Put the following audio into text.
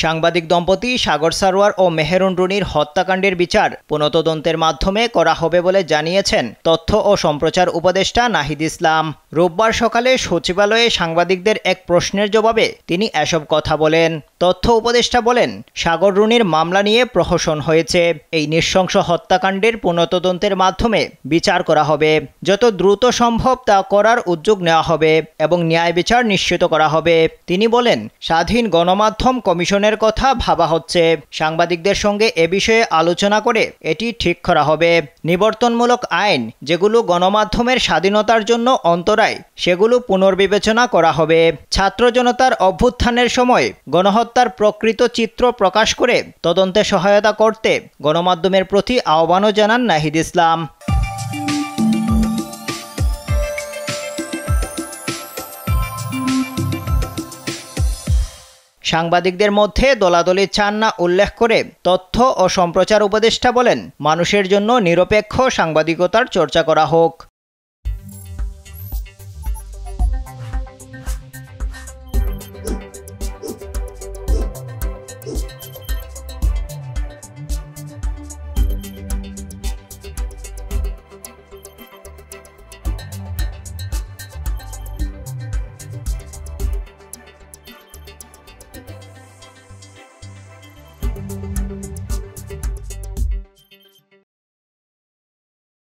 সাংবাদিক দম্পতি সাগর সারোয়ার ও মেহেরুন রুনির হত্যাকাণ্ডের বিচার পুনঃতদন্তের মাধ্যমে করা হবে বলে জানিয়েছেন তথ্য ও সম্প্রচার উপদেষ্টা নাহিদ ইসলাম। রোববার সকালে সচিবালয়ে সাংবাদিকদের এক প্রশ্নের জবাবে তিনি এসব কথা বলেন। তথ্য উপদেষ্টা বলেন, সাগর রুনির মামলা নিয়ে প্রহসন হয়েছে। এই নৃশংস হত্যাকাণ্ডের পুনঃতদন্তের মাধ্যমে বিচার করা হবে। যত দ্রুত সম্ভব তা করার উদ্যোগ নেওয়া হবে এবং ন্যায় বিচার নিশ্চিত করা হবে। তিনি বলেন, স্বাধীন গণমাধ্যম কমিশনের কথা ভাবা হচ্ছে। সাংবাদিকদের সঙ্গে এ বিষয়ে আলোচনা করে এটি ঠিক করা হবে। নিবর্তনমূলক আইন যেগুলো গণমাধ্যমের স্বাধীনতার জন্য অন্তরায়, সেগুলো পুনর্বিবেচনা করা হবে। ছাত্র জনতার অভ্যুত্থানের সময় গণহত্যার প্রকৃত চিত্র প্রকাশ করে তদন্তে সহায়তা করতে গণমাধ্যমের প্রতি আহ্বানও জানান নাহিদ ইসলাম। সাংবাদিকদের মধ্যে দলাদলি চান না উল্লেখ করে তথ্য ও সম্প্রচার উপদেষ্টা বলেন, মানুষের জন্য নিরপেক্ষ সাংবাদিকতার চর্চা করা হোক।